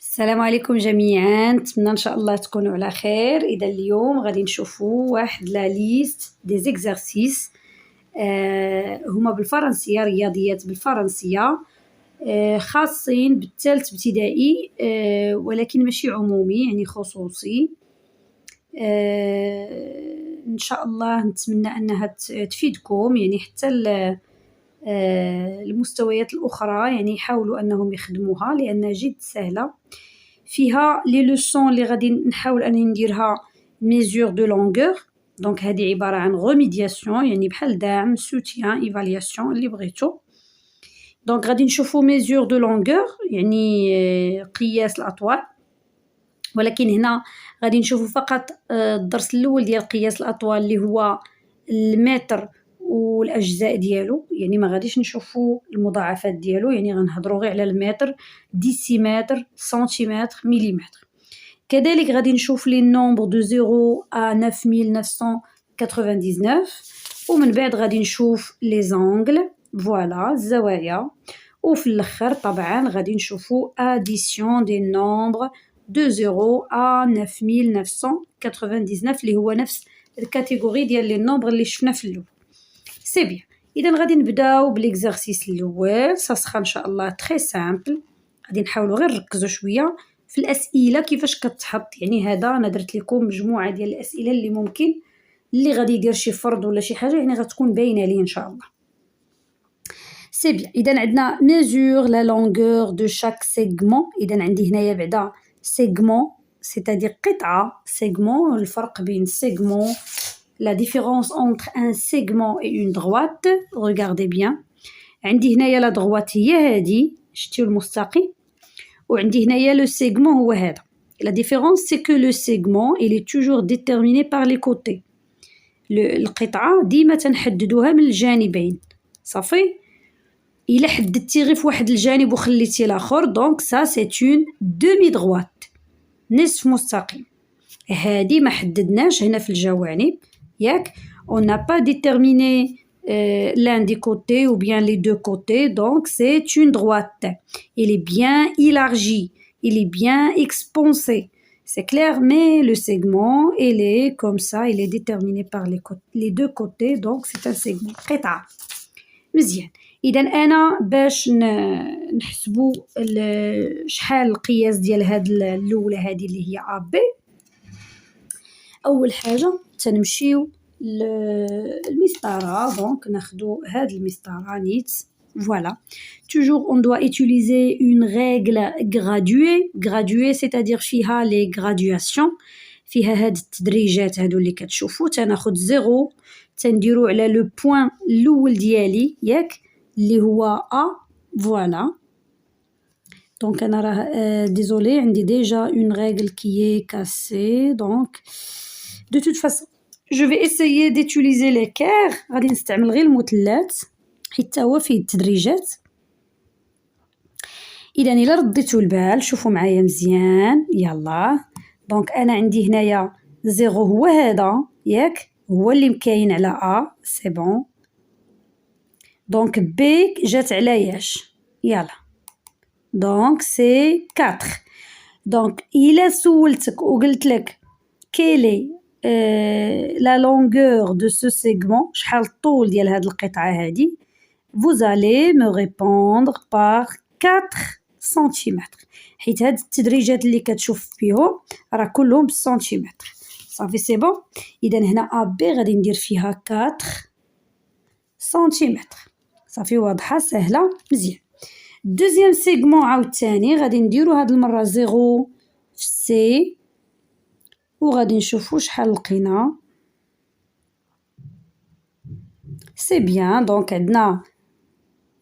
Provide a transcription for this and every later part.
السلام عليكم جميعا، نتمنى ان شاء الله تكونوا على خير. اذا اليوم غادي نشوفوا واحد لا ليست دي زيكزارسيس هما بالفرنسيه، رياضيات بالفرنسيه، خاصين بالثالث ابتدائي، ولكن ماشي عمومي يعني خصوصي. ان شاء الله نتمنى انها تفيدكم، يعني حتى المستويات الاخرى يعني يحاولوا انهم يخدموها لانها جد سهله. فيها لي لوسون اللي غادي نحاول اني نديرها ميزور دو لونغور، دونك هذه عباره عن ريميدياسيون يعني بحال دعم، سوتيان، ايفالياسيون اللي بغيتو. دونك غادي نشوفوا ميزور دو لونغور يعني قياس الاطوال، ولكن هنا غادي نشوفوا فقط الدرس الاول ديال قياس الاطوال اللي هو المتر والاجزاء ديالو، يعني ما غاديش نشوفوا المضاعفات ديالو، يعني غنهضروا غير على المتر، ديسيمتر، سنتيمتر، مليمتر. كذلك غادي نشوف لي نومبر دو 0 à 9999، ومن بعد غادي نشوف لي زونغل، فوالا الزوايا، وفي الاخر طبعا غادي نشوفوا اديسيون دي نومبر دو 0 à 9999 اللي هو نفس الكاتيجوري ديال لي نومبر اللي شفنا في الاول. سي بيان، اذا غادي نبداو بالاكزرسيس الاول. سا ان شاء الله تري سامبل، غادي نحاولوا غير نركزوا شويه في الاسئله كيفاش كتحط. يعني هذا انا درت لكم مجموعه ديال الاسئله اللي ممكن اللي غادي يدير شي فرض ولا شي حاجه يعني غتكون باينه ليه ان شاء الله. سي بيان، اذا عندنا ميزور لا لونغور دو شاك سيغمون. اذا عندي هنايا بعدا سيغمون سيتادير قطعه، سيغمون الفرق بين سيغمون، la différence entre un segment et une droite. regardez bien، عندي هنايا لا droite هي هادي، شتيو المستقيم، وعندي هنايا لو سيغمون هو هذا. la différence c'est que le segment il est toujours déterminé par les côtés. القطعه ديما تنحددوها من الجانبين، صافي. الا حددتي غير في واحد الجانب وخليتي الاخر، دونك سا سي اون دومي دروات، نصف مستقيم. هادي ما حددناش هنا في الجوانب، ياك on n'a pas déterminé l'un des côtés ou bien les deux côtés, donc c'est une droite. Il est bien élargi, il est bien expansé, c'est clair, mais le segment il est comme ça, il est déterminé par les deux côtés, donc c'est un segment. قطعة مزيان. إذا أنا باش نحسبوا شحال القياس ديال هاد الأولى هادي اللي هي أ بي، أول حاجة تنمشيو للمسطرة، دونك ناخدو هاد المسطرة نيت، فوالا. toujours on doit utiliser une règle graduée c'est-à-dire فيها les graduations، فيها هاد التدريجات هادو اللي كتشوفوا. تناخد زيرو تنديرو على لو بوين الاول ديالي، ياك اللي هو ا، فوالا. دونك انا راه ديزولي عندي ديجا اون ريغل كي كاسي، دونك de toute façon je vais essayer d'utiliser l'équerre، غادي نستعمل غير المثلث حيت هو فيه التدريجات. اذا الا رديتو البال شوفوا معايا مزيان، يلا. دونك انا عندي هنايا زيرو هو هذا، ياك هو اللي مكاين على ا، سي بون. دونك بي جات على ياش، يلا دونك سي 4. دونك الا سولتك وقلت لك كيلي la longueur de ce segment، شحال الطول ديال هاد القطعة هادي، vous allez me répondre par 4 سنتيمتر، حيت هاد التدريجات اللي كتشوف فيهم راه كلهم بالسنتيمتر، صافي سي بون. إذا هنا أ بي غادي ندير فيها 4 سنتيمتر، صافي واضحة سهلة مزيان. دوزيام سيغمون عاوتاني غادي نديرو هاد المرة زيرو في سي، وغادي نشوفو شحال لقينا. سي بيان، دونك عندنا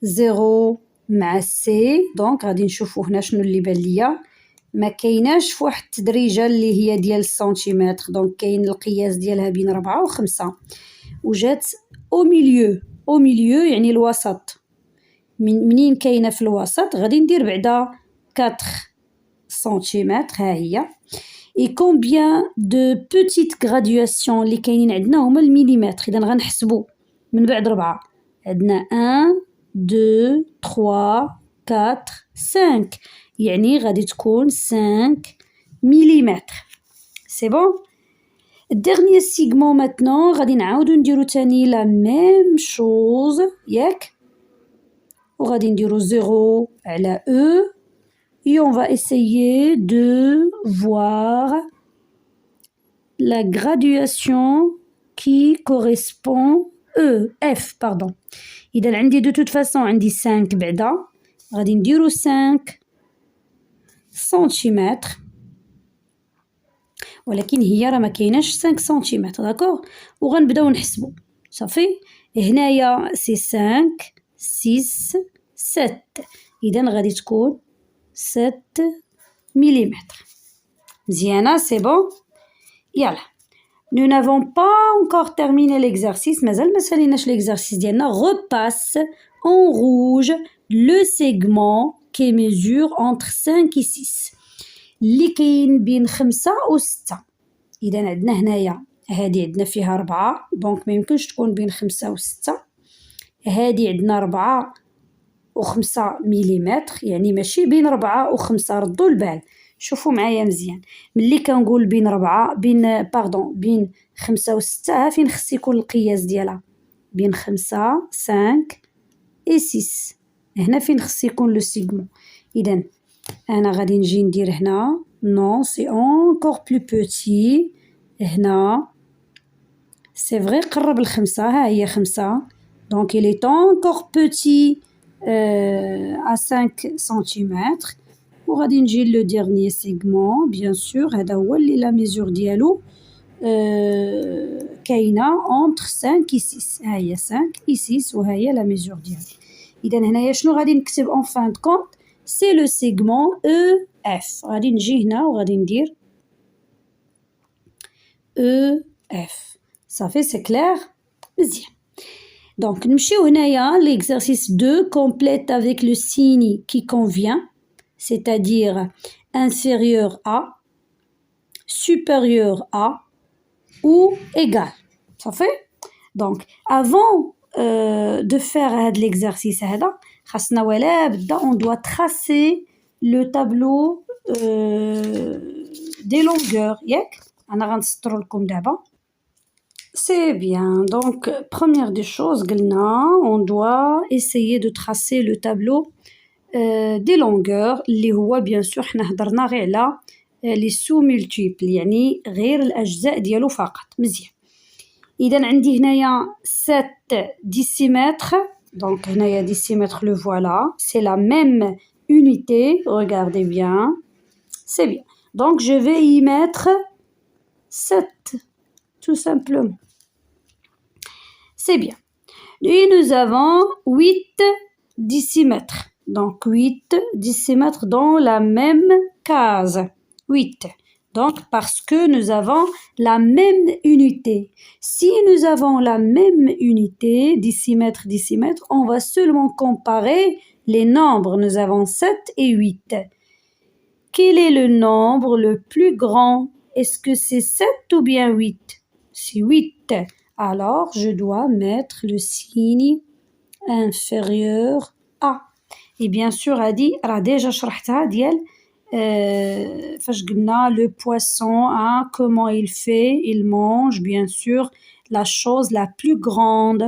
زيرو مع سي، دونك غادي نشوفو هنا شنو اللي بان ليا. ما كايناش في واحد التدريجه اللي هي ديال السنتيمتر، دونك كاين القياس ديالها بين 4 و 5، وجات او ميليو يعني الوسط. منين كاينه في الوسط غادي ندير بعدا 4 سنتيمتر، ها هي. et combien de petites graduations اللي كاينين عندنا هما المليمتر. اذا غنحسبوا من بعد 4، عندنا 1 2 3 4 5 يعني غادي تكون 5 مليمتر. سي بون. الديرنيي سيغمون ماتنون غادي نعاودو نديرو تاني لا ميم شوز ياك، وغادي نديرو 0 على او et on va essayer de voir la graduation qui correspond F pardon. إذا عندي de toute façon عندي 5 بعدا غادي نديرو 5 سنتيمتر، ولكن هي راه ما كايناش 5 سنتيمتر داكوغ، وغنبداو نحسبو صافي. هنايا سي 5 6 7 إذا غادي تكون 7 مليمتر. مزيانة سي بون. يلا nous n'avons pas encore terminé l'exercice، مازال ما ساليناش l'exercice ديالنا. repasse en rouge le segment qui mesure entre 5 et 6 اللي كاين بين 5 و 6. إذا عندنا هنايا هادي عندنا فيها 4 دونك ما يمكنش تكون بين 5 و 6. هادي عندنا 4 و5 مليمتر يعني ماشي بين 4 و 5. ردوا البال شوفوا معايا مزيان، ملي كنقول بين 4 بين 5 و 6 ها فين خص يكون القياس ديالها؟ بين 5 5 و 6 هنا فين خص يكون لو سيغمون. إذا أنا غادي نجي ندير هنا نون سي أونكور بلو بوتي، هنا سي فغي قرب الخمسة، ها هي 5 دونك il est encore petit à 5 سنتيمتر. وغادي نجي لو ديرنيي سيغمون بيان سور هذا هو اللي لا ميزور ديالو كاينه اونتر 5 و 6، ها هي 5 و 6 وها هي لا ميزور ديالو. اذا هنايا شنو غادي نكتب اون فان دو كونت؟ سي لو سيغمون او اف. غادي نجي هنا وغادي ندير او اف صافي سي كلير مزيان. Donc, نمشيو هنايا l'exercice 2 complète avec le signe qui convient, c'est-à-dire inférieur à, supérieur à ou égal. Ça fait? Donc, avant de faire l'exercice هذا خاصنا ولا بدا on doit tracer le tableau des longueurs ياك. أنا غنسطرو لكم دابا. C'est bien. Donc, première des choses, on doit essayer de tracer le tableau des longueurs اللي هو bien sûr حنا هضرنا غير على les sous-multiples يعني غير الأجزاء ديالو فقط. مزيان. إذا عندي هنايا 7 décimètres. Donc هنايا décimètre le voilà. C'est la même unité. Regardez bien. C'est bien. Donc je vais y mettre 7. Tout simplement. C'est bien. Et nous avons 8 décimètres. Donc 8 décimètres dans la même case. 8. Donc parce que nous avons la même unité. Si nous avons la même unité, décimètre, décimètre, on va seulement comparer les nombres. Nous avons 7 et 8. Quel est le nombre le plus grand? Est-ce que c'est 7 ou bien 8? C'est 8. Alors, je dois mettre le signe inférieur à. Et bien sûr, هادي راه déjà شرحتها ديال فاش قلنا le poisson, hein, comment il fait, il mange, bien sûr, la chose la plus grande.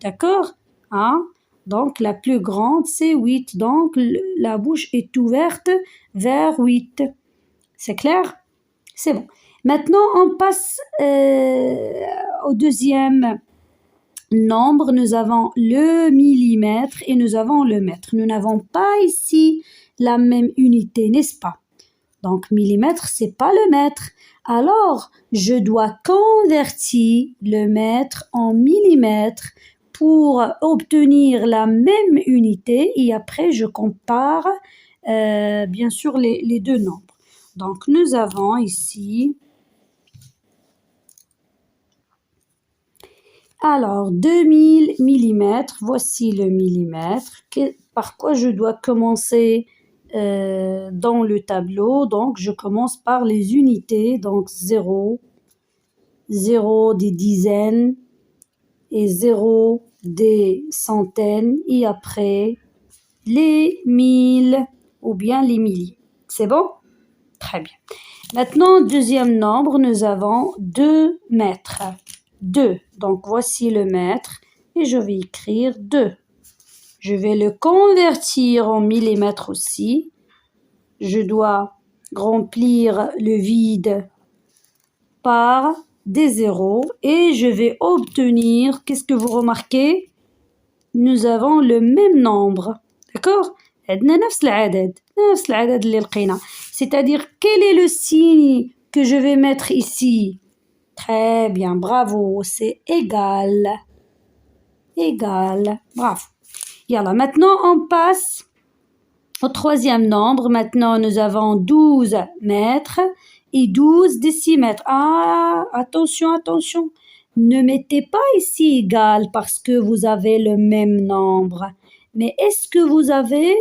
D'accord? Hein? Donc, la plus grande, c'est 8. Donc, la bouche est ouverte vers 8. C'est clair? C'est bon. Maintenant, on passe au deuxième nombre. Nous avons le millimètre et nous avons le mètre. Nous n'avons pas ici la même unité, n'est-ce pas? Donc, millimètre, c'est pas le mètre. Alors, je dois convertir le mètre en millimètre pour obtenir la même unité et après, je compare bien sûr les deux nombres. Donc, nous avons ici... Alors, 2000 millimètres, voici le millimètre. Par quoi je dois commencer dans le tableau? Donc, je commence par les unités. Donc, 0, 0 des dizaines et 0 des centaines. Et après, les 1000. ou bien les milliers. C'est bon? Très bien. Maintenant, deuxième nombre, nous avons 2 mètres. 2. Donc, voici le mètre et je vais écrire 2. Je vais le convertir en millimètres aussi. Je dois remplir le vide par des zéros et je vais obtenir, qu'est-ce que vous remarquez? Nous avons le même nombre. D'accord? C'est-à-dire, quel est le signe que je vais mettre ici? Très bien, bravo, c'est égal. Égal, bravo. Yalla, maintenant on passe au troisième nombre. Maintenant nous avons 12 mètres et 12 décimètres. Ah, attention, attention. Ne mettez pas ici égal parce que vous avez le même nombre. Mais est-ce que vous avez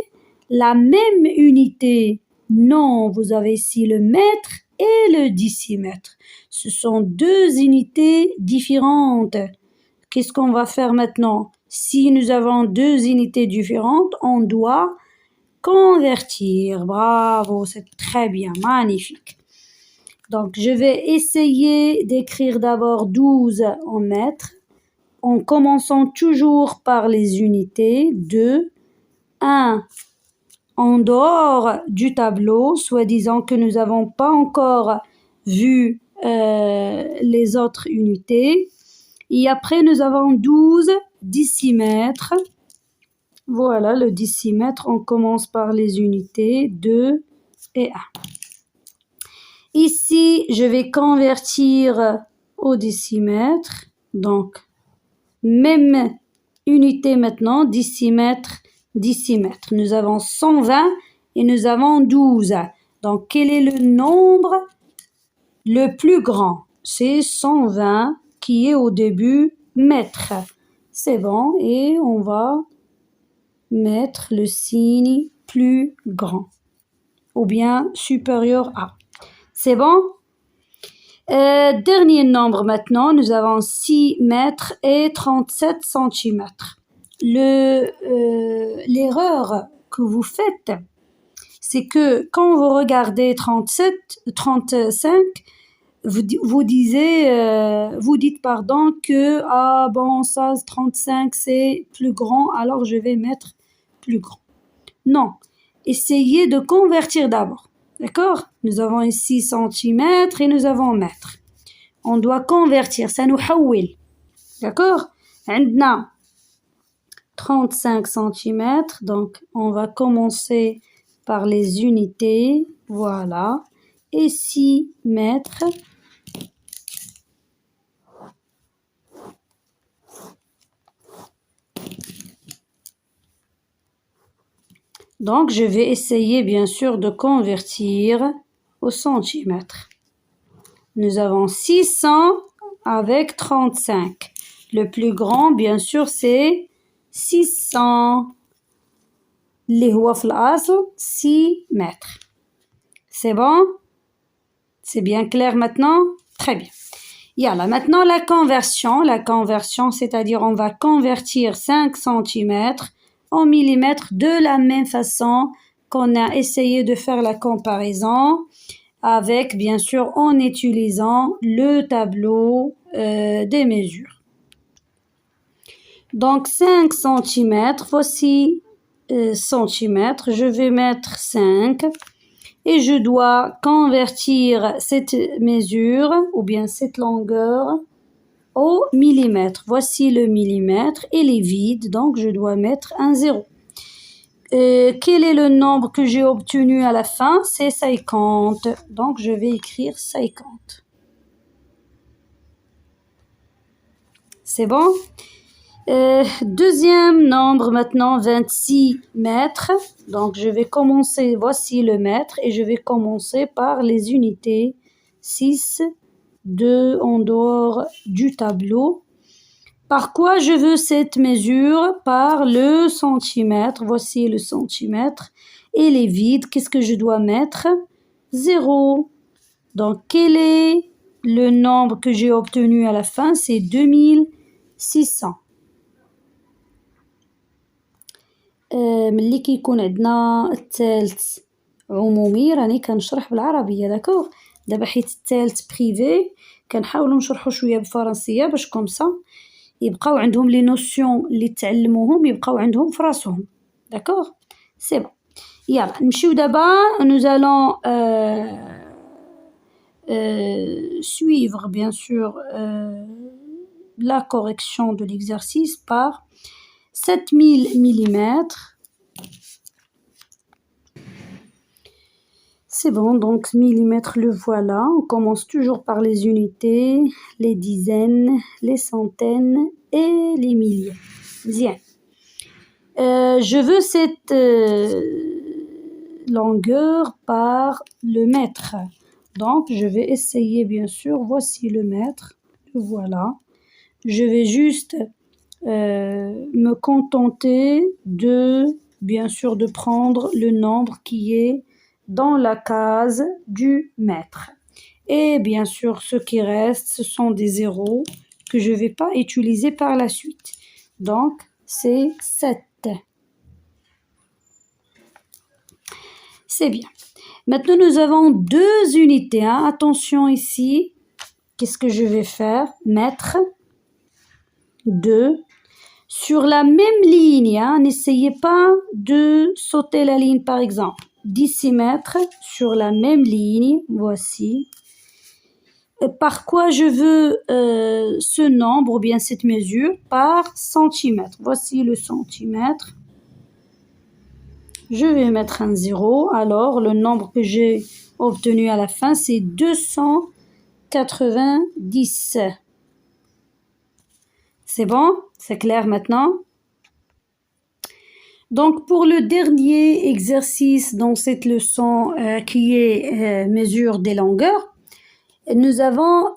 la même unité? Non, vous avez ici le mètre et le décimètre. Ce sont deux unités différentes. Qu'est-ce qu'on va faire maintenant? Si nous avons deux unités différentes, on doit convertir. Bravo, c'est très bien, magnifique. Donc, je vais essayer d'écrire d'abord 12 en mètres, en commençant toujours par les unités. 2, 1, en dehors du tableau, soi-disant que nous n'avons pas encore vu les autres unités. Et après, nous avons 12 décimètres. Voilà, le décimètre, on commence par les unités 2 et 1. Ici, je vais convertir au décimètre. Donc, même unité maintenant, décimètre, décimètre. Nous avons 120 et nous avons 12. Donc, quel est le nombre le plus grand? C'est 120 qui est au début mètre. C'est bon et on va mettre le signe plus grand ou bien supérieur à. C'est bon? Dernier nombre maintenant, nous avons 6 mètres et 37 centimètres. L'erreur que vous faites, c'est que quand vous regardez 37, 35, vous dites que ah bon ça 35 c'est plus grand, alors je vais mettre plus grand. Non, essayez de convertir d'abord. D'accord? Nous avons ici centimètres et nous avons mètres. On doit convertir, ça nous حول. D'accord? عندنا 35 centimètres, donc on va commencer par les unités. Voilà. Et 6 mètres. Donc, je vais essayer bien sûr de convertir au centimètre. Nous avons 600 avec 35. Le plus grand, bien sûr, c'est 600. اللي هو في الأصل 6 mètres. C'est bon? C'est bien clair maintenant? Très bien. Yalla, maintenant la conversion. La conversion, c'est-à-dire on va convertir 5 centimètres en millimètres de la même façon qu'on a essayé de faire la comparaison avec, bien sûr, en utilisant le tableau des mesures. Donc 5 centimètres, voici centimètres, je vais mettre 5 et je dois convertir cette mesure ou bien cette longueur au millimètre. Voici le millimètre, il est vide, donc je dois mettre un 0. Quel est le nombre que j'ai obtenu à la fin? C'est 50. Donc je vais écrire 50. C'est bon? Deuxième nombre maintenant, 26 mètres. Donc je vais commencer, voici le mètre et je vais commencer par les unités 6, 2 en dehors du tableau. Par quoi je veux cette mesure? Par le centimètre. Voici le centimètre. Et les vides, qu'est-ce que je dois mettre? 0. Donc, quel est le nombre que j'ai obtenu à la fin? C'est 2600. ملي كيكون عندنا الثالث عمومي راني كنشرح بالعربية داكوغ. دابا حيت الثالث بريفي كنحاولو نشرحو شوية بالفرنسية باش كومسا يبقاو عندهم لي نوسيون اللي تعلموهم يبقاو عندهم في راسهم داكوغ. سي بون يلا نمشيو دابا. nous allons suivre bien sûr la correction de l'exercice par 7000 mm. C'est bon, donc millimètres, le voilà. On commence toujours par les unités, les dizaines, les centaines et les milliers. Bien. Je veux cette longueur par le mètre. Donc, je vais essayer, bien sûr. Voici le mètre. Voilà. Je vais juste me contenter de, bien sûr, de prendre le nombre qui est dans la case du mètre. Et bien sûr, ce qui reste, ce sont des zéros que je ne vais pas utiliser par la suite. Donc, c'est 7. C'est bien. Maintenant, nous avons deux unités. Hein. Attention ici. Qu'est-ce que je vais faire? Mètre. 2. Sur la même ligne. Hein. N'essayez pas de sauter la ligne, par exemple. Décimètre sur la même ligne. Voici. Par quoi je veux ce nombre ou bien cette mesure? Par centimètre. Voici le centimètre. Je vais mettre un 0. Alors, le nombre que j'ai obtenu à la fin, c'est 290. C'est bon? C'est clair maintenant? Donc, pour le dernier exercice dans cette leçon qui est mesure des longueurs, nous avons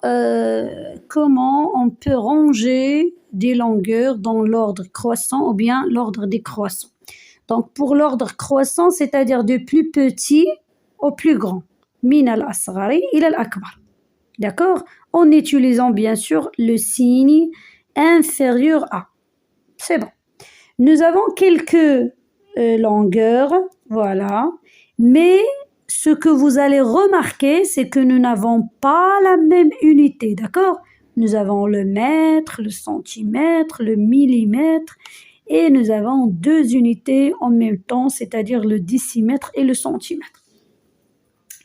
comment on peut ranger des longueurs dans l'ordre croissant ou bien l'ordre décroissant. Donc, pour l'ordre croissant, c'est-à-dire du plus petit au plus grand. Min al-asghari ila al-akbar. D'accord? En utilisant bien sûr le signe inférieur à. C'est bon. Nous avons quelques longueurs, voilà. Mais ce que vous allez remarquer, c'est que nous n'avons pas la même unité, d'accord? Nous avons le mètre, le centimètre, le millimètre. Et nous avons deux unités en même temps, c'est-à-dire le décimètre et le centimètre.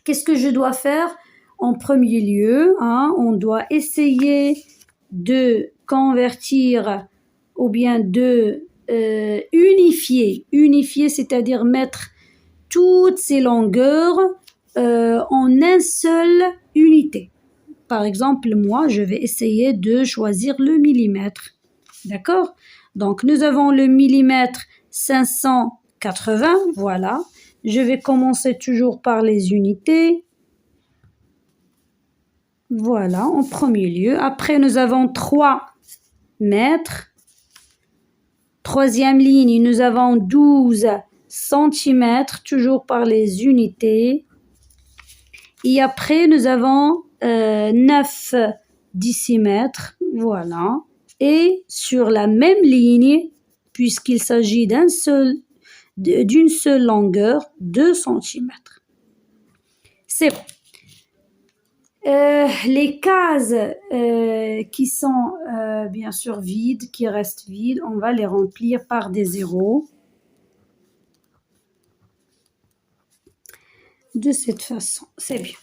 Qu'est-ce que je dois faire? En premier lieu, hein, on doit essayer de convertir ou bien de unifier. Unifier, c'est-à-dire mettre toutes ces longueurs en une seule unité. Par exemple, moi, je vais essayer de choisir le millimètre. D'accord? Donc, nous avons le millimètre 580, voilà. Je vais commencer toujours par les unités. Voilà, en premier lieu. Après, nous avons 3 mètres. Troisième ligne, nous avons 12 centimètres, toujours par les unités. Et après, nous avons 9 décimètres, voilà. Et sur la même ligne, puisqu'il s'agit d'une seule longueur, 2 centimètres. C'est bon. Les cases qui sont bien sûr vides, qui restent vides, on va les remplir par des zéros. De cette façon, c'est bien.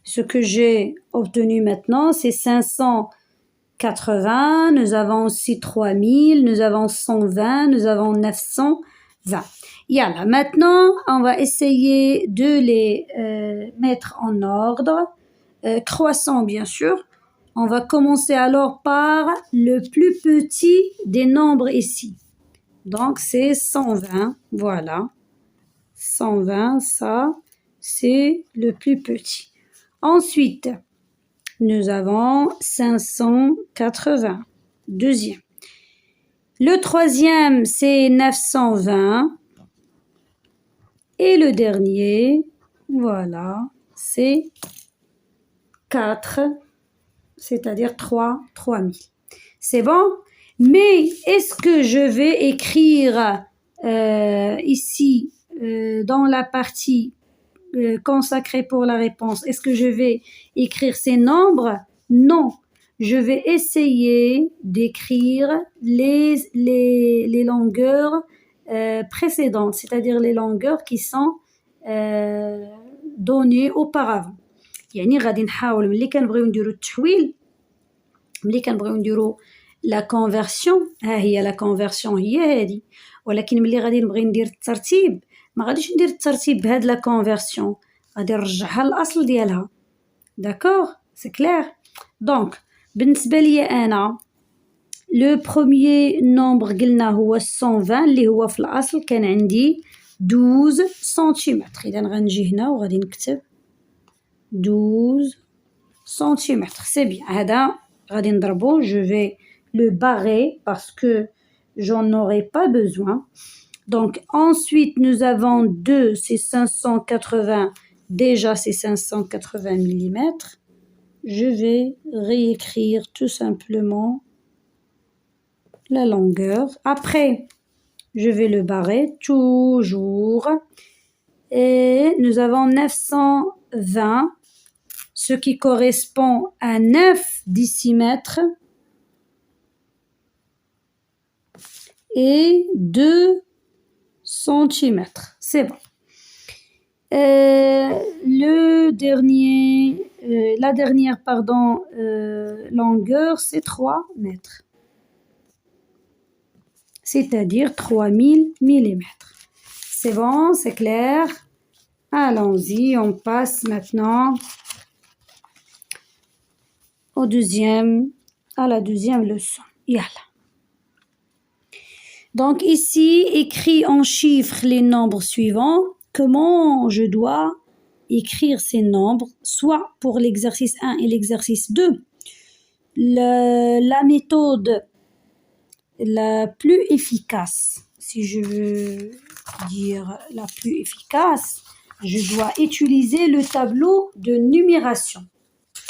Ce que j'ai obtenu maintenant, c'est 580, nous avons aussi 3000, nous avons 120, nous avons 920. Yalla, maintenant, on va essayer de les mettre en ordre, croissant bien sûr. On va commencer alors par le plus petit des nombres ici. Donc, c'est 120, voilà. 120, ça, c'est le plus petit. Ensuite, nous avons 580, deuxième. Le troisième, c'est 920. Et le dernier, voilà, c'est 4, c'est-à-dire 3000. C'est bon? Mais est-ce que je vais écrire ici, dans la partie consacrée pour la réponse, est-ce que je vais écrire ces nombres? Non. Je vais essayer d'écrire les longueurs précédentes, c'est-à-dire les longueurs qui sont données auparavant. يعني غادي نحاول ملي كنبغيو نديرو التحويل، ملي كنبغيو نديرو لا كونفرسيون، ها هي لا كونفرسيون هي هادي، ولكن ملي غادي نبغي ندير الترتيب ما غاديش ندير الترتيب بهاد لا كونفرسيون، غادي نرجعها للاصل ديالها. داكوغ سي كلير. دونك بالنسبه ليا انا لو بروميير نومبر قلنا هو 120 اللي هو في الاصل كان عندي 12 سنتيمتر. اذا غنجي هنا وغادي نكتب 12 سنتيمتر. سي بيان. هذا غادي نضربو. je vais le barrer parce que j'en aurai pas besoin. Donc ensuite nous avons 2, c'est 580. Déjà c'est 580 mm. Je vais réécrire tout simplement la longueur. Après je vais le barrer toujours. Et nous avons 920, ce qui correspond à 9 décimètres et 2 centimètres. C'est bon. La dernière longueur, c'est 3 mètres. C'est-à-dire 3000 mm. C'est bon, c'est clair. Allons-y, on passe maintenant à la deuxième leçon. Yalla. Donc ici, écrit en chiffres les nombres suivants. Comment je dois écrire ces nombres, soit pour l'exercice 1 et l'exercice 2. La méthode la plus efficace, si je veux dire la plus efficace, je dois utiliser le tableau de numération.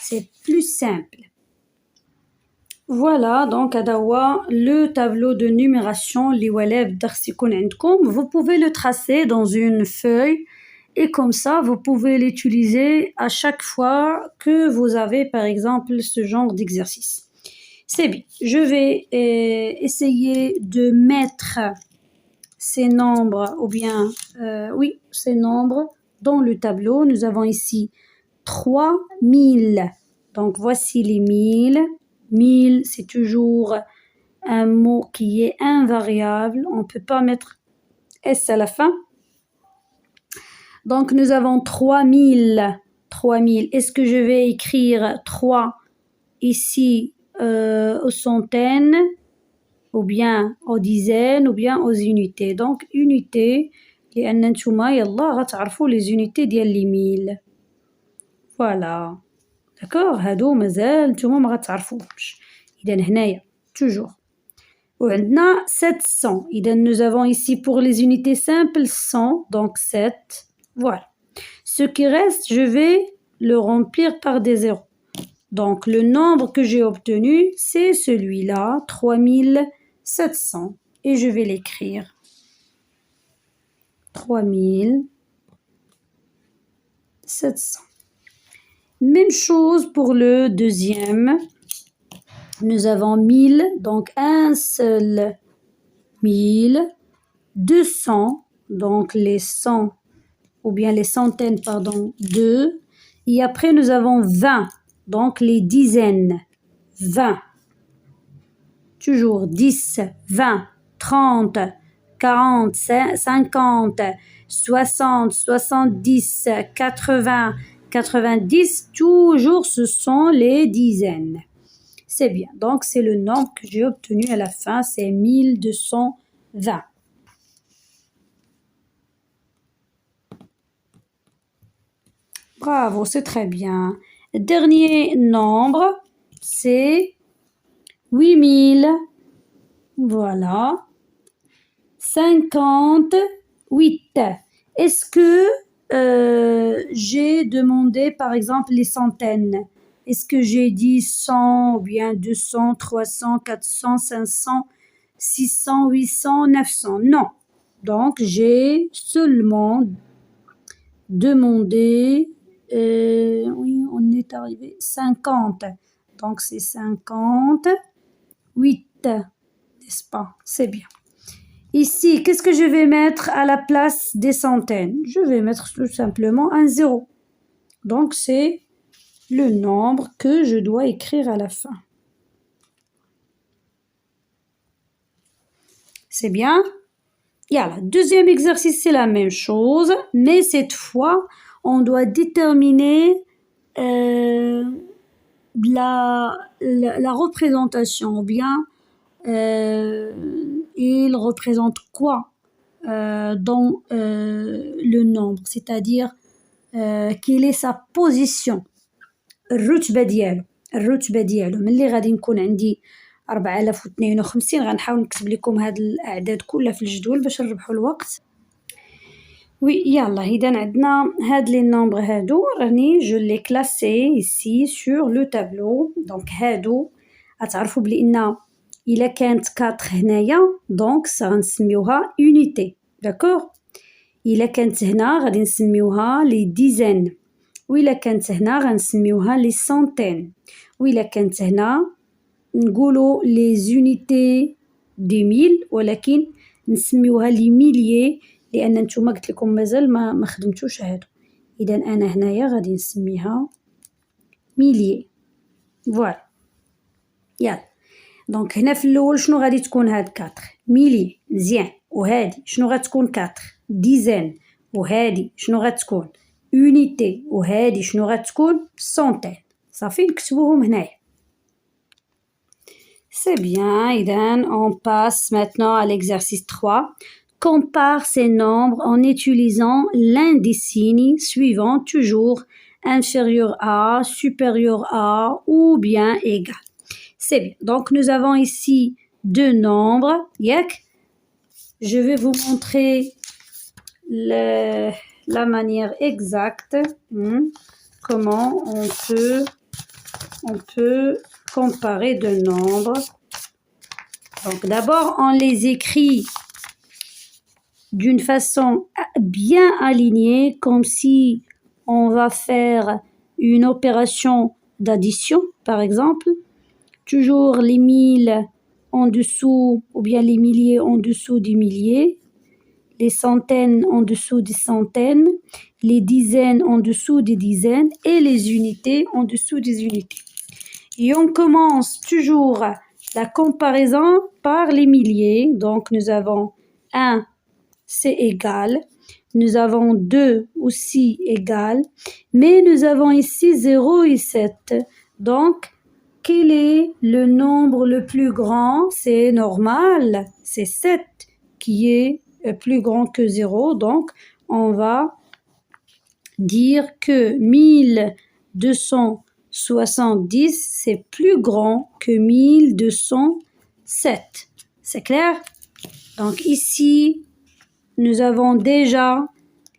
C'est plus simple. Voilà, donc le tableau de numération vous pouvez le tracer dans une feuille et comme ça vous pouvez l'utiliser à chaque fois que vous avez par exemple ce genre d'exercice. C'est bien. Je vais essayer de mettre ces nombres ces nombres dans le tableau. Nous avons ici 3000. Donc voici les 1000. 1000, c'est toujours un mot qui est invariable. On ne peut pas mettre S à la fin. Donc nous avons 3000. 3000. Est-ce que je vais écrire 3 ici aux centaines, ou bien aux dizaines, ou bien aux unités? Donc unité, لأن نتوما يلا غتعرفوا les unités ديال les 1000. Voilà. D'accord. هادو مازال نتوما ما غتعرفوهمش. إذا هنايا toujours. وعندنا 700. إذا nous avons ici pour les unités simples 100, donc 7. Voilà. Ce qui reste, je vais le remplir par des zéros. Donc le nombre que j'ai obtenu, c'est celui-là, 3700. Et je vais l'écrire. 3700. Même chose pour le deuxième. Nous avons 1000, donc un seul 1000. 200, donc les 100, ou bien les centaines, pardon, 2. Et après, nous avons 20, donc les dizaines, 20. Toujours 10, 20, 30, 40, 50, 60, 70, 80, 90, toujours ce sont les dizaines. C'est bien. Donc, c'est le nombre que j'ai obtenu à la fin, c'est 1220. Bravo, c'est très bien. Le dernier nombre, c'est 8000. Voilà. 58. Est-ce que j'ai demandé, par exemple, les centaines? Est-ce que j'ai dit 100 ou bien 200, 300, 400, 500, 600, 800, 900? Non. Donc, j'ai seulement demandé, oui, on est arrivé 50. Donc, c'est 58, n'est-ce pas? C'est bien. Ici, qu'est-ce que je vais mettre à la place des centaines? Je vais mettre tout simplement un 0. Donc, c'est le nombre que je dois écrire à la fin. C'est bien? Yalla, deuxième exercice, c'est la même chose, mais cette fois, on doit déterminer la représentation, ou bien il représente quoi dans le nombre, c'est-à-dire quelle est sa position. الرتبة ديالو ملي غادي نكون عندي 4052 غنحاول نكتب لكم هاد الأعداد كلها في الجدول باش نربحوا الوقت. وي يلا إذا عندنا هاد لي نومبر هادو راني جو لي كلاسي ici sur le tableau. دونك هادو غتعرفوا بلي إن إلا كانت 4 هنايا دونك غنسميوها unité. داكوغ إلا كانت هنا غادي نسميوها لي ديزين، وإلا كانت هنا غنسميوها لي سنتين، وإلا كانت هنا نقولوا لي زونيتي دي ميل، ولكن نسميوها لي ميليي لأن نتوما قلت لكم مازال ما خدمتوش هادو. إذا أنا هنايا غادي نسميها ميليي. فوالا يلا دونك هنا في الأول شنو غادي تكون هاد 4 ميليي مزيان، وهادي شنو غتكون 4 ديزين، وهادي شنو غتكون unité، وهادي شنو غتكون سنتين. صافي نكتبوهم هنايا. C'est bien, Iden. On passe maintenant à l'exercice 3. Compare ces nombres en utilisant l'un des signes suivants, toujours inférieur à, supérieur à ou bien égal. C'est bien. Donc, nous avons ici deux nombres. Yak. Je vais vous montrer la manière exacte comment on peut comparer deux nombres. Donc d'abord on les écrit d'une façon bien alignée, comme si on va faire une opération d'addition par exemple. Toujours les mille en dessous ou bien les milliers en dessous des milliers, les centaines en dessous des centaines, les dizaines en dessous des dizaines et les unités en dessous des unités. Et on commence toujours la comparaison par les milliers. Donc nous avons 1, c'est égal. Nous avons 2 aussi égal. Mais nous avons ici 0 et 7. Donc quel est le nombre le plus grand? C'est normal, c'est 7 qui est plus grand que 0. Donc on va dire que 1270 c'est plus grand que 1207. C'est clair? Donc ici nous avons déjà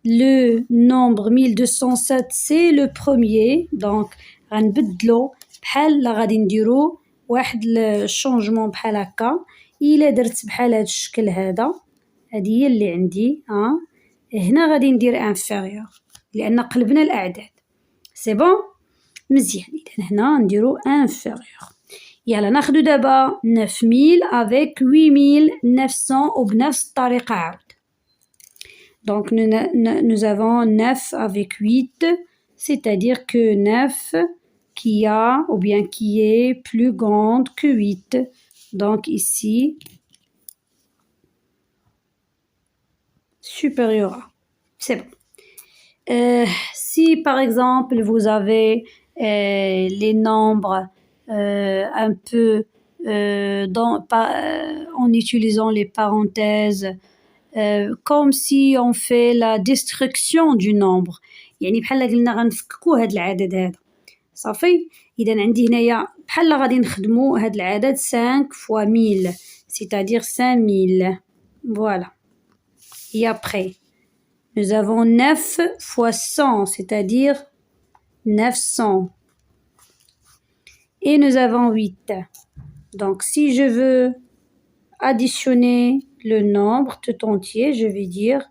le nombre 1207, c'est le premier. Donc غنبدلو بحال لا غادي نديرو واحد الشونجمون بحال هكا. الا درت بحال هاد الشكل هذا، هذه هي اللي عندي هنا غادي ندير انفيريور لان قلبنا الاعداد. سي بون مزيان. اذا هنا نديرو انفيريور. يلا ناخدو دابا 9000 avec 8900 وبنفس الطريقه عاود. Donc nous avons 9 avec 8, c'est-à-dire que 9 qui a ou bien qui est plus grande que 8. Donc ici, supérieur à. C'est bon. Si par exemple vous avez les nombres un peu en utilisant les parenthèses, comme si on fait la destruction du nombre، يعني بحال قلنا غنفككو هاد العدد هذا صافي. اذا عندي هنايا بحال غادي نخدمو هاد العدد 5 fois 1000 c'est-à-dire 5000. Voilà. Et après nous avons 9 fois 100 c'est-à-dire 900. Et nous avons 8. Donc si je veux additionner le nombre tout entier, je vais dire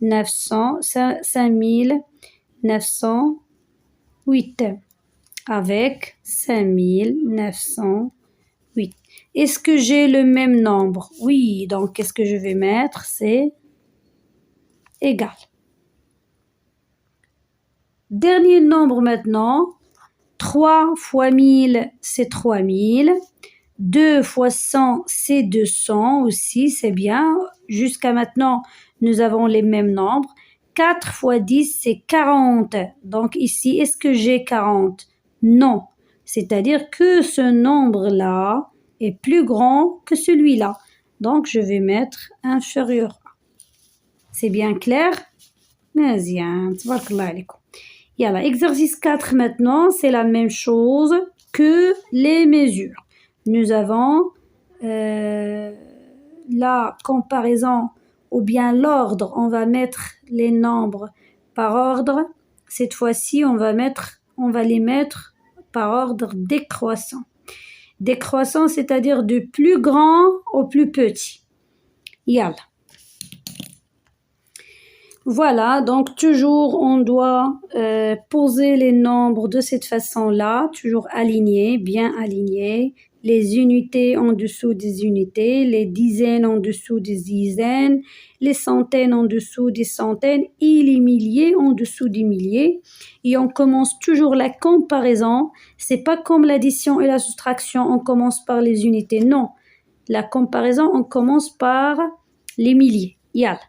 5908 avec 5908. Est-ce que j'ai le même nombre? Oui, donc qu'est-ce que je vais mettre? C'est égal. Dernier nombre maintenant, 3 fois 1000, c'est 3000. 2 fois 100, c'est 200 aussi, c'est bien. Jusqu'à maintenant, nous avons les mêmes nombres. 4 fois 10, c'est 40. Donc ici, est-ce que j'ai 40? Non. C'est-à-dire que ce nombre-là est plus grand que celui-là. Donc je vais mettre inférieur. C'est bien clair? Bien, tabarakallah alaykoum. Yalla, exercice 4 maintenant, c'est la même chose que les mesures. Nous avons la comparaison ou bien l'ordre. On va mettre les nombres par ordre. Cette fois-ci, on va les mettre par ordre décroissant. Décroissant, c'est-à-dire du plus grand au plus petit. Yalla. Voilà, donc toujours on doit poser les nombres de cette façon-là, toujours alignés, bien alignés, les unités en dessous des unités, les dizaines en dessous des dizaines, les centaines en dessous des centaines et les milliers en dessous des milliers. Et on commence toujours la comparaison, c'est pas comme l'addition et la soustraction, on commence par les unités, non. La comparaison, on commence par les milliers. Yalla.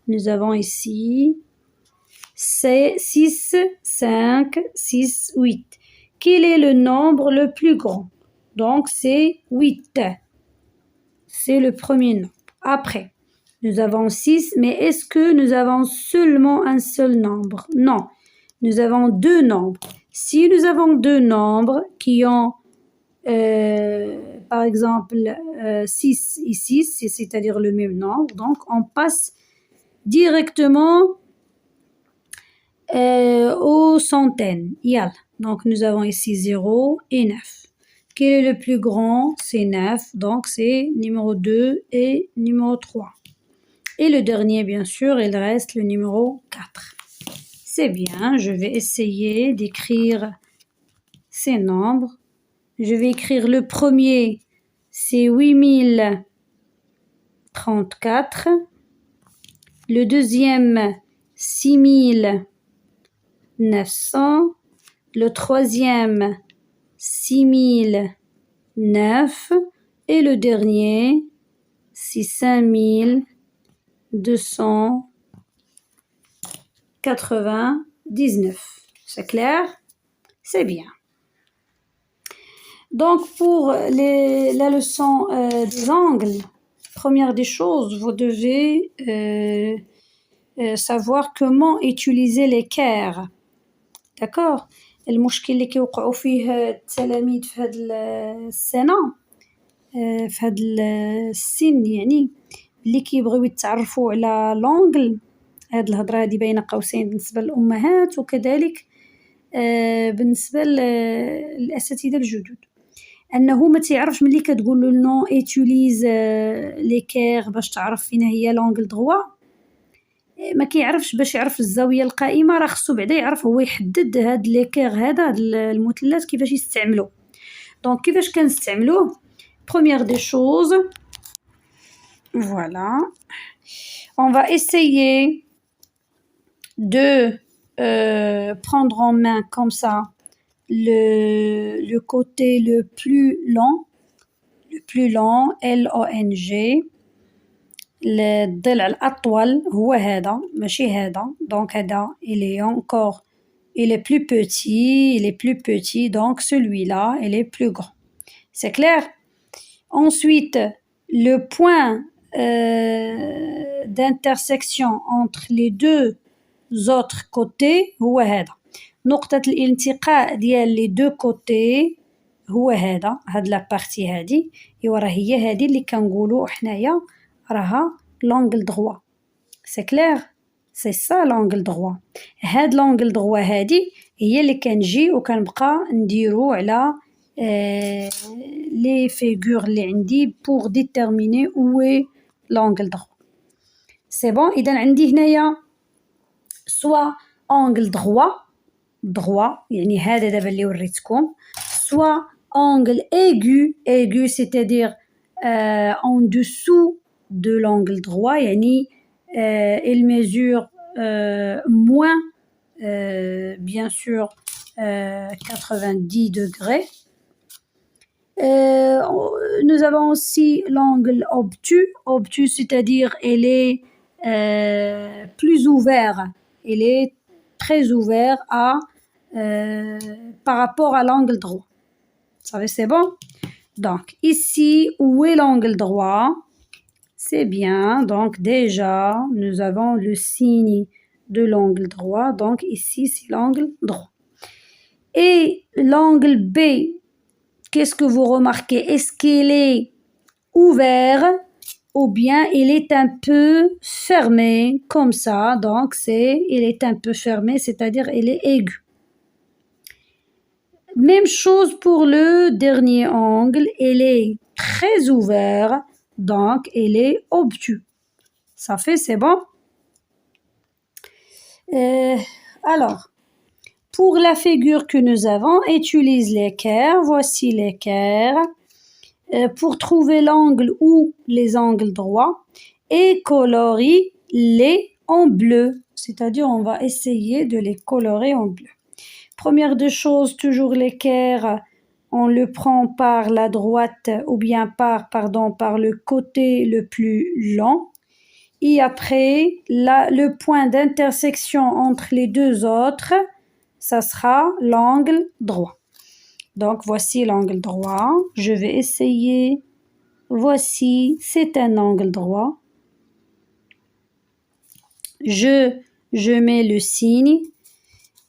Nous avons ici 6, 5, 6, 8. Quel est le nombre le plus grand? Donc, c'est 8. C'est le premier nombre. Après, nous avons 6, mais est-ce que nous avons seulement un seul nombre? Non, nous avons deux nombres. Si nous avons deux nombres qui ont, par exemple, 6 et 6, c'est-à-dire le même nombre, donc on passe directement aux centaines. Yalla. Donc, nous avons ici 0 et 9. Quel est le plus grand? C'est 9. Donc, c'est numéro 2 et numéro 3. Et le dernier, bien sûr, il reste le numéro 4. C'est bien. Je vais essayer d'écrire ces nombres. Je vais écrire le premier, c'est 8034. Le deuxième, 6900. Le troisième, 6009. Et le dernier, c'est 5299. C'est clair? C'est bien. Donc, pour la leçon des angles, première des choses, vous devez savoir comment utiliser l'équerre. d'accord. المشكل اللي كيوقعوا فيه التلاميذ في هذا السنة في هذا السن يعني اللي كيبغيو يتعرفوا على لونغل. هاد الهضرة هادي بين قوسين بالنسبة للأمهات وكذلك بالنسبة للأساتذة الجدد، أنه ما تعرفش ملي كتقول له نو ايتوليز ليكير باش تعرف فين هي لونغل دروا، ما كيعرفش. باش يعرف الزاويه القائمه راه خصو بعدا يعرف هو يحدد هاد ليكير هذا هاد المثلث كيفاش يستعملوه. دونك كيفاش كنستعملوه؟ première des choses, voilà, on va essayer de prendre en main comme ça le côté le plus long, L-O-N-G. الضلع الأطول هو هذا ماشي هذا. donc هذا il est encore il est plus petit donc celui-là il est plus grand. C'est clair? Ensuite le point d'intersection entre les deux autres côtés هو هذا. نقطة الالتقاء ديال les deux côtés هو هذا. هاد لا بارتي هادي ايوا راه هي هادي اللي كنقولوا حنايا راها l'angle droit. C'est clair? C'est ça l'angle droit. هاد l'angle droit هادي هي اللي كنجي وكنبقى نديرو على les figures اللي عندي pour déterminer où est l'angle droit. C'est bon. إذا عندي هنايا soit angle droit يعني هذا دابا اللي وريتكم, soit angle aigu c'est-à-dire en dessous de l'angle droit يعني il mesure moins bien sûr 90 degrés. Nous avons aussi l'angle obtus c'est-à-dire il est plus ouvert, il est très ouvert par rapport à l'angle droit. Vous savez, c'est bon? Donc ici, où est l'angle droit? C'est bien, donc déjà nous avons le signe de l'angle droit, donc ici c'est l'angle droit. Et l'angle B, qu'est-ce que vous remarquez? Est-ce qu'il est ouvert ou bien il est un peu fermé comme ça? Donc il est un peu fermé, c'est-à-dire il est aigu. Même chose pour le dernier angle, il est très ouvert, donc il est obtus. Ça fait, c'est bon? Alors, pour la figure que nous avons, utilise l'équerre. Voici l'équerre. Pour trouver l'angle ou les angles droits et colorie-les en bleu. C'est-à-dire, on va essayer de les colorer en bleu. Première des choses, toujours l'équerre, on le prend par la droite ou bien par le côté le plus long. Et après, le point d'intersection entre les deux autres, ça sera l'angle droit. Donc, voici l'angle droit. Je vais essayer. Voici, c'est un angle droit. Je mets le signe.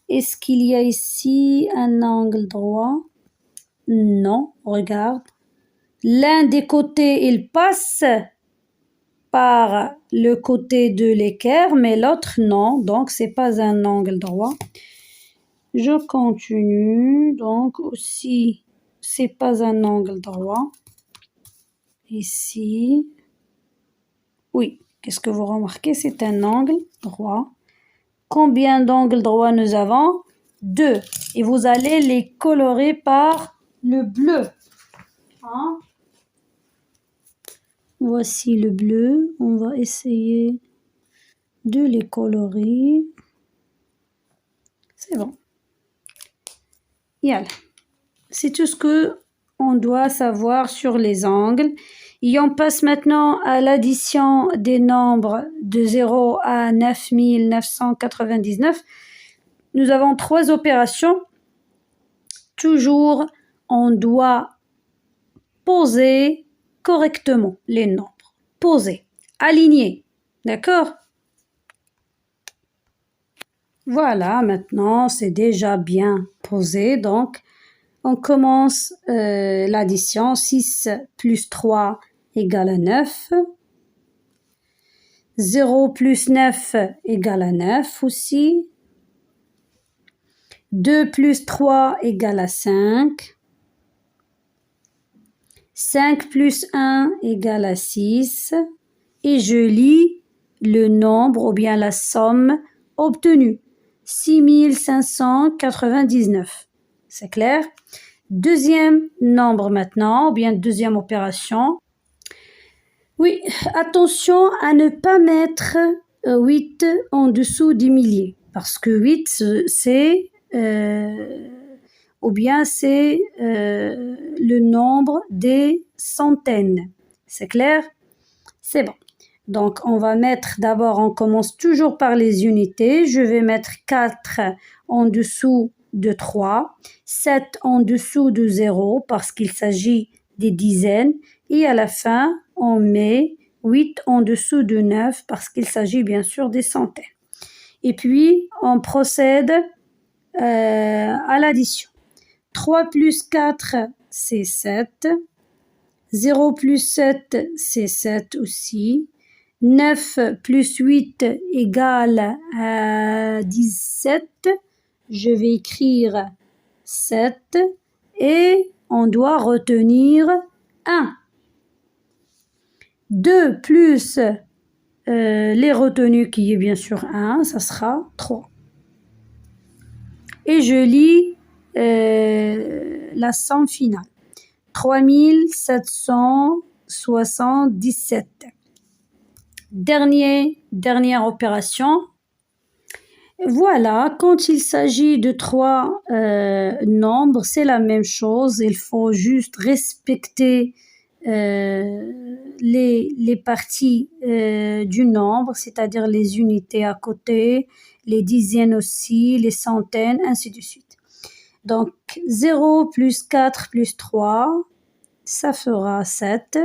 Est-ce qu'il y a ici un angle droit? Non, regarde. L'un des côtés, il passe par le côté de l'équerre, mais l'autre non, donc c'est pas un angle droit. Je continue, donc aussi c'est pas un angle droit. Ici, oui, qu'est-ce que vous remarquez? C'est un angle droit. Combien d'angles droits nous avons? 2. Et vous allez les colorer par le bleu. Hein? Voici le bleu. On va essayer de les colorer. C'est bon. Yalla. C'est tout ce que on doit savoir sur les angles. Et on passe maintenant à l'addition des nombres de 0 à 9999. Nous avons 3 opérations. Toujours, on doit poser correctement les nombres. Poser, aligner. D'accord? Voilà, maintenant c'est déjà bien posé. Donc, on commence l'addition. 6 plus 3 égale à 9. 0 plus 9 égale à 9 aussi. 2 plus 3 égale à 5. 5 plus 1 égale à 6. Et je lis le nombre ou bien la somme obtenue. 6599. C'est clair? Deuxième nombre maintenant, ou bien deuxième opération. Oui, attention à ne pas mettre 8 en dessous des milliers. Parce que 8, c'est ou bien c'est le nombre des centaines. C'est clair? C'est bon. Donc, on va mettre d'abord, on commence toujours par les unités. Je vais mettre 4 en dessous de 3, 7 en dessous de 0 parce qu'il s'agit des dizaines. Et à la fin, on met 8 en dessous de 9 parce qu'il s'agit bien sûr des centaines. Et puis, on procède à l'addition. 3 plus 4, c'est 7. 0 plus 7, c'est 7 aussi. 9 plus 8 égale à 17. Je vais écrire 7 et on doit retenir 1. 2 plus les retenues qui est bien sûr 1, ça sera 3. Et je lis la somme finale. 3777. Dernière opération. Voilà, quand il s'agit de 3 nombres, c'est la même chose. Il faut juste respecter les parties du nombre, c'est-à-dire les unités à côté, les dizaines aussi, les centaines, ainsi de suite. Donc 0 plus 4 plus 3, ça fera 7.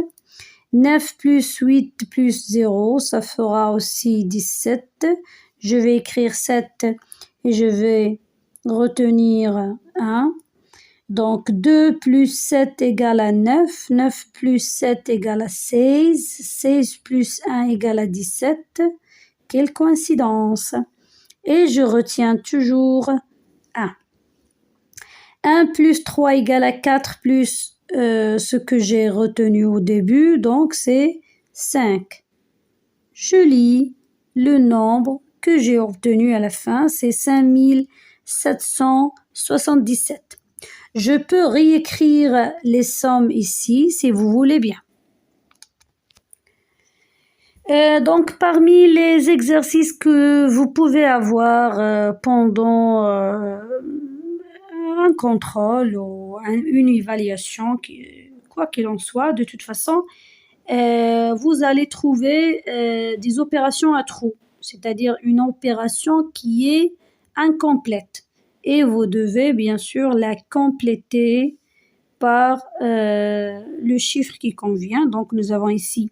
9 plus 8 plus 0, ça fera aussi 17. Je vais écrire 7 et je vais retenir 1. Donc 2 plus 7 égale à 9. 9 plus 7 égale à 16. 16 plus 1 égale à 17. Quelle coïncidence! Et je retiens toujours 1. 1 plus 3 égale à 4 plus ce que j'ai retenu au début, donc c'est 5. Je lis le nombre que j'ai obtenu à la fin, c'est 5777. Je peux réécrire les sommes ici si vous voulez bien. Donc parmi les exercices que vous pouvez avoir pendant un contrôle ou une évaluation, quoi qu'il en soit, de toute façon, vous allez trouver des opérations à trous, c'est-à-dire une opération qui est incomplète. Et vous devez bien sûr la compléter par le chiffre qui convient. Donc nous avons ici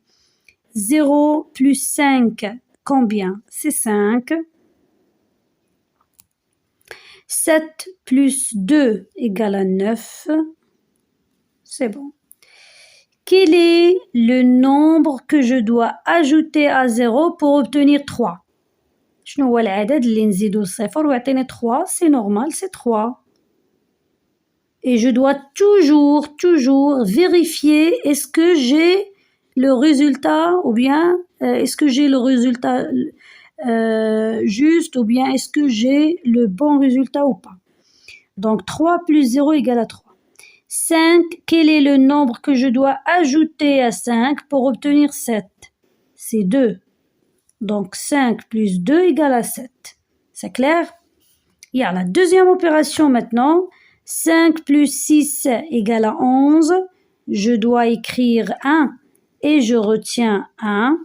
0 plus 5, combien? C'est 5. 7 plus 2 égale à 9. C'est bon. Quel est le nombre que je dois ajouter à 0 pour obtenir 3? شنو هو العدد اللي نزيدو الصفر ويعطيني 3؟ c'est normal, c'est 3. Et je dois toujours vérifier est-ce que j'ai le résultat ou bien est-ce que j'ai le résultat juste ou bien est-ce que j'ai le bon résultat ou pas. Donc 3 plus 0 égale à 3. 5, quel est le nombre que je dois ajouter à 5 pour obtenir 7? C'est 2. Donc 5 plus 2 égale à 7. C'est clair? Il y a la deuxième opération maintenant. 5 plus 6 égale à 11. Je dois écrire 1 et je retiens 1.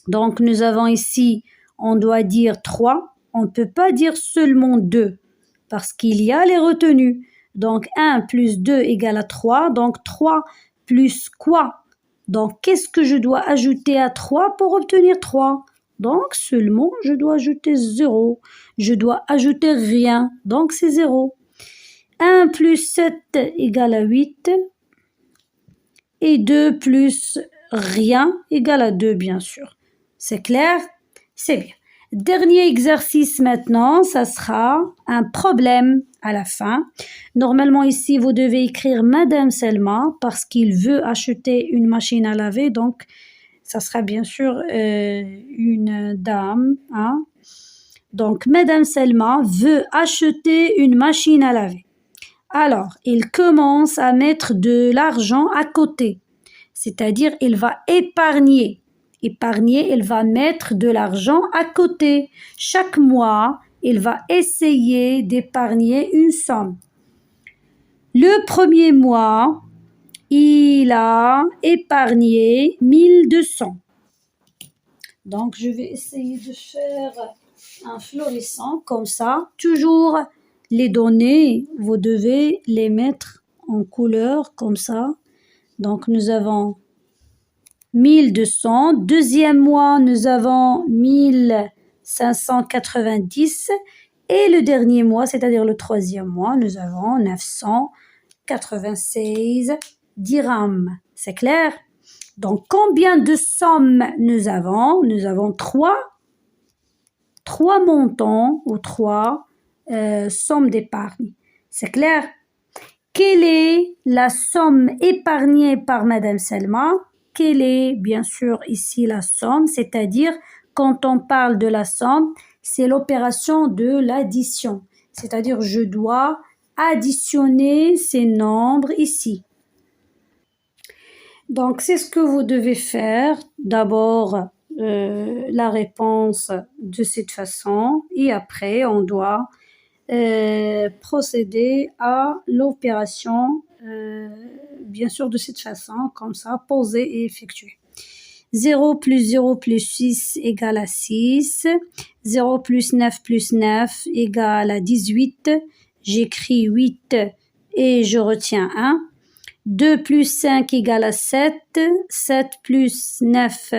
Donc nous avons ici, on doit dire 3. On ne peut pas dire seulement 2 parce qu'il y a les retenues. Donc 1 plus 2 égale à 3. Donc 3 plus quoi? Donc qu'est-ce que je dois ajouter à 3 pour obtenir 3? Donc seulement je dois ajouter 0. Je dois ajouter rien. Donc c'est 0. 1 plus 7 égale à 8. Et 2 plus rien égale à 2 bien sûr. C'est clair? C'est bien. Dernier exercice maintenant, ça sera un problème à la fin. Normalement ici, vous devez écrire Madame Selma parce qu'il veut acheter une machine à laver. Donc, ça sera bien sûr une dame. Hein? Donc, Madame Selma veut acheter une machine à laver. Alors, il commence à mettre de l'argent à côté. C'est-à-dire, il va épargner. Il va mettre de l'argent à côté. Chaque mois, il va essayer d'épargner une somme. Le premier mois, il a épargné 1200. Donc, je vais essayer de faire un florissant comme ça. Toujours les données, vous devez les mettre en couleur comme ça. Donc, nous avons 1200. Deuxième mois, nous avons 1590. Et le dernier mois, c'est-à-dire le troisième mois, nous avons 996 dirhams. C'est clair? Donc, combien de sommes nous avons? Nous avons trois montants ou trois sommes d'épargne. C'est clair? Quelle est la somme épargnée par Madame Selma? quelle est bien sûr ici la somme, c'est-à-dire quand on parle de la somme, c'est l'opération de l'addition, c'est-à-dire je dois additionner ces nombres ici. Donc c'est ce que vous devez faire. D'abord la réponse de cette façon et après on doit procéder à l'opération bien sûr de cette façon, comme ça, poser et effectuer. 0 plus 0 plus 6 égale à 6. 0 plus 9 égale à 18. J'écris 8 et je retiens 1. 2 plus 5 égale à 7. 7 plus 9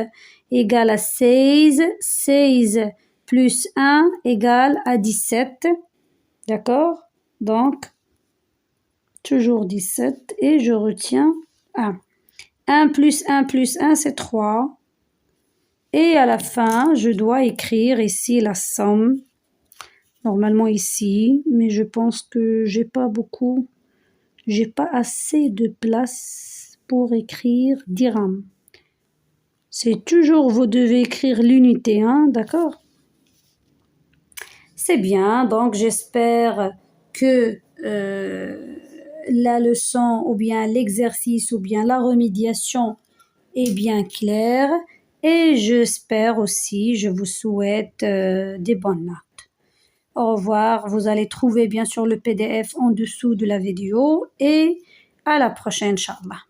égale à 16. 16 plus 1 égale à 17. D'accord? Donc, toujours 17 et je retiens 1. 1 plus 1 plus 1, c'est 3. Et à la fin, je dois écrire ici la somme. Normalement ici, mais je pense que j'ai pas assez de place pour écrire dirham. C'est toujours, vous devez écrire l'unité, hein, d'accord? C'est bien, donc j'espère que la leçon ou bien l'exercice ou bien la remédiation est bien claire et j'espère aussi, je vous souhaite des bonnes notes. Au revoir, vous allez trouver bien sûr le PDF en dessous de la vidéo et à la prochaine, Inch'Allah.